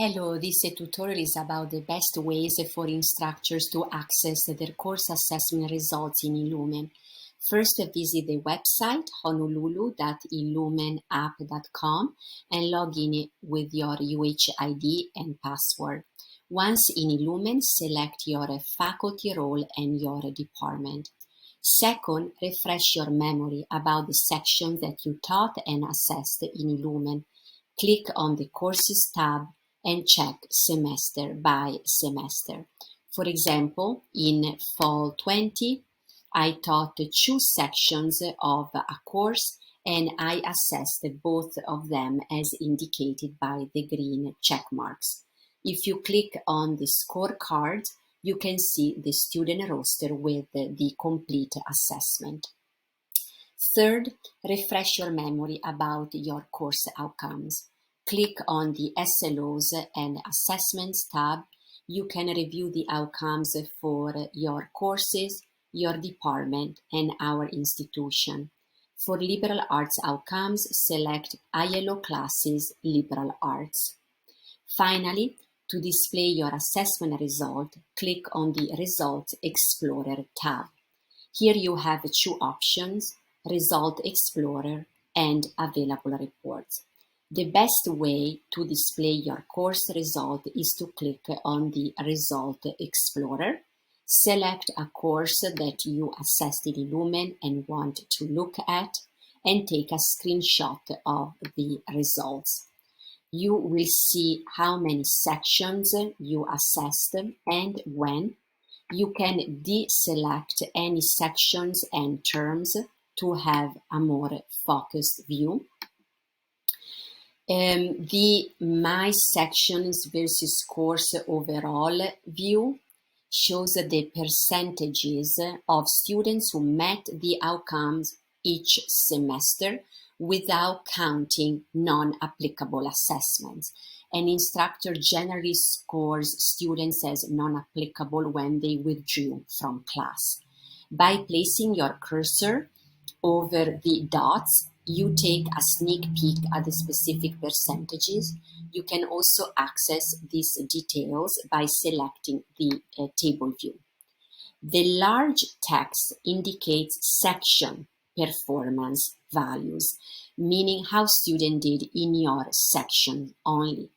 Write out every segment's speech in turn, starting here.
Hello, this tutorial is about the best ways for instructors to access their course assessment results in eLumen. First, visit the website honolulu.elumenapp.com and log in with your UHID and password. Once in eLumen, select your faculty role and your department. Second, refresh your memory about the sections that you taught and assessed in eLumen. Click on the Courses tab and check semester by semester. For example, in Fall 20, I taught 2 sections of a course and I assessed both of them as indicated by the green check marks. If you click on the scorecard, you can see the student roster with the complete assessment. Third, refresh your memory about your course outcomes. Click on the SLOs and Assessments tab. You can review the outcomes for your courses, your department, and our institution. For liberal arts outcomes, select ILO classes Liberal Arts. Finally, to display your assessment result, click on the Result Explorer tab. Here you have 2 options, Result Explorer and Available Reports. The best way to display your course result is to click on the Result Explorer, select a course that you assessed in eLumen and want to look at, and take a screenshot of the results. You will see how many sections you assessed and when. You can deselect any sections and terms to have a more focused view. The My Sections versus Course Overall view shows the percentages of students who met the outcomes each semester without counting non-applicable assessments. An instructor generally scores students as non-applicable when they withdrew from class. By placing your cursor over the dots, you take a sneak peek at the specific percentages. You can also access these details by selecting the table view. The large text indicates section performance values, meaning how student did in your section only.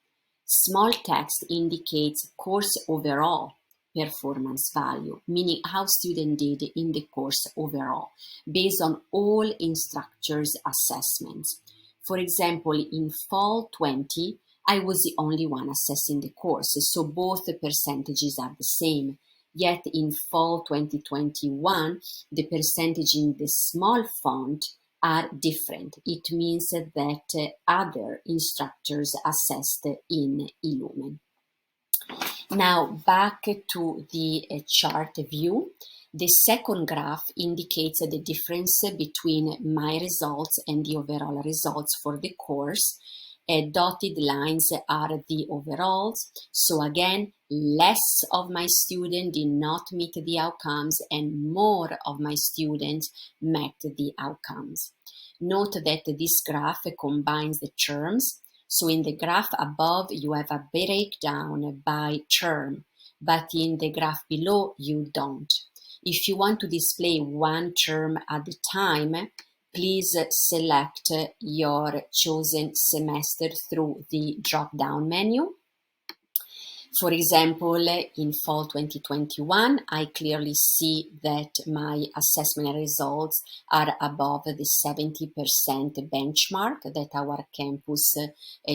Small text indicates course overall performance value, meaning how student did in the course overall, based on all instructors' assessments. For example, in Fall 20, I was the only one assessing the course, so both the percentages are the same. Yet in Fall 2021, the percentage in the small font are different. It means that other instructors assessed in eLumen. Now back to the chart view. The second graph indicates the difference between my results and the overall results for the course. Dotted lines are the overalls. So again, less of my students did not meet the outcomes and more of my students met the outcomes. Note that this graph combines the terms. So in the graph above, you have a breakdown by term, but in the graph below, you don't. If you want to display one term at a time, please select your chosen semester through the drop-down menu. For example, in Fall 2021, I clearly see that my assessment results are above the 70% benchmark that our campus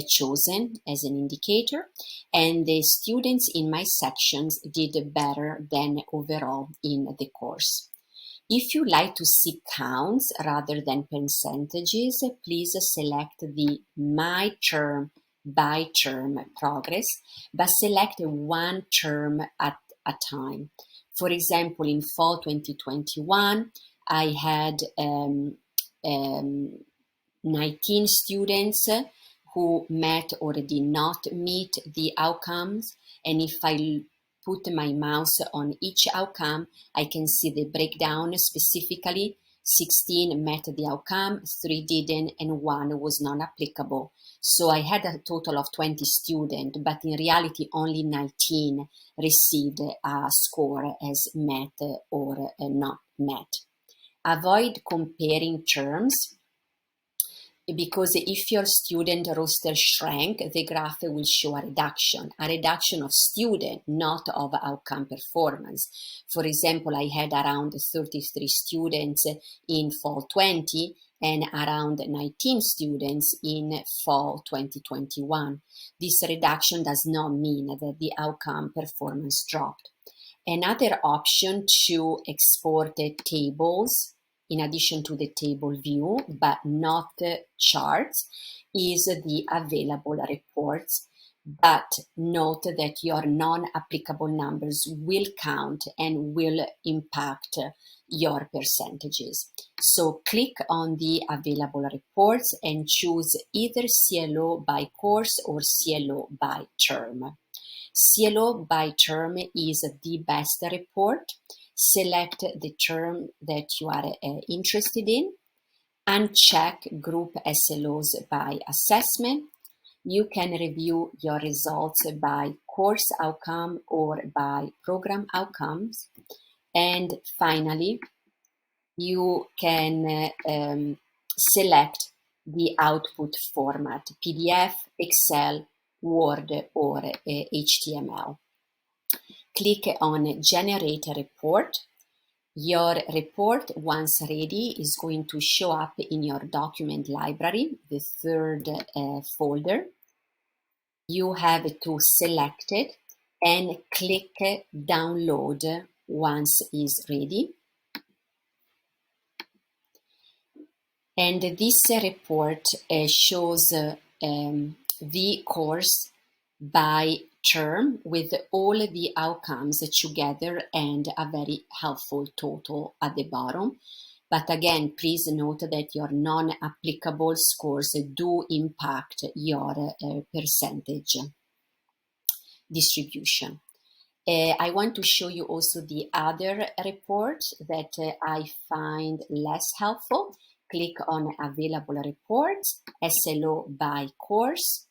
chosen as an indicator, and the students in my sections did better than overall in the course. If you like to see counts rather than percentages, please select the My Term by Term progress, but select one term at a time. For example, in Fall 2021, I had 19 students who met or did not meet the outcomes, and if I put my mouse on each outcome, I can see the breakdown specifically. 16 met the outcome, 3 didn't, and 1 was non-applicable. So I had a total of 20 students, but in reality only 19 received a score as met or not met. Avoid comparing terms, because if your student roster shrank, the graph will show a reduction of student, not of outcome performance. For example, I had around 33 students in fall 20 and around 19 students in fall 2021. This reduction does not mean that the outcome performance dropped. Another option to export tables in addition to the table view, but not charts, is the available reports. But note that your non-applicable numbers will count and will impact your percentages. So click on the available reports and choose either CLO by course or CLO by term. CLO by term is the best report. Select the term that you are interested in, uncheck group SLOs by assessment. You can review your results by course outcome or by program outcomes. And finally, you can select the output format, PDF, Excel, Word, or HTML. Click on Generate a Report. Your report, once ready, is going to show up in your document library, the third folder. You have to select it and click Download once it's ready. And this report shows the course by term with all the outcomes together and a very helpful total at the bottom. But again, please note that your non-applicable scores do impact your percentage distribution. I want to show you also the other report that I find less helpful. Click on Available Reports, SLO by course.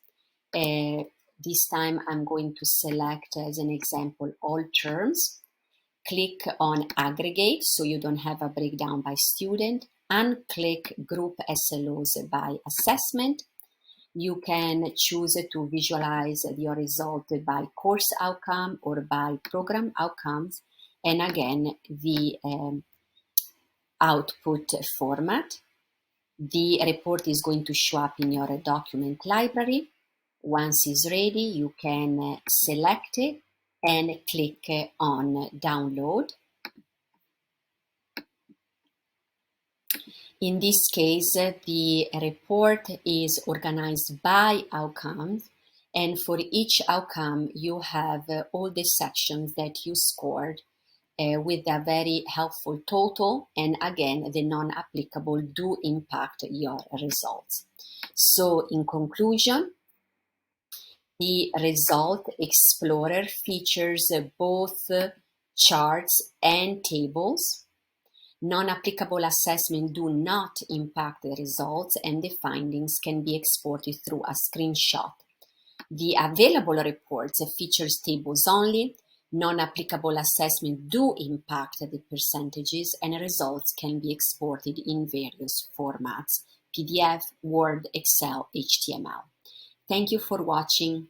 This time I'm going to select as an example all terms. Click on Aggregate so you don't have a breakdown by student, and click Group SLOs by assessment. You can choose to visualize your result by course outcome or by program outcomes, and again the output format. The report is going to show up in your document library. Once it's ready, you can select it and click on Download. In this case, the report is organized by outcomes, and for each outcome, you have all the sections that you scored with a very helpful total, and again, the non-applicable do impact your results. So in conclusion, the Result Explorer features both charts and tables. Non-applicable assessments do not impact the results, and the findings can be exported through a screenshot. The available reports features tables only. Non-applicable assessments do impact the percentages, and results can be exported in various formats: PDF, Word, Excel, HTML. Thank you for watching.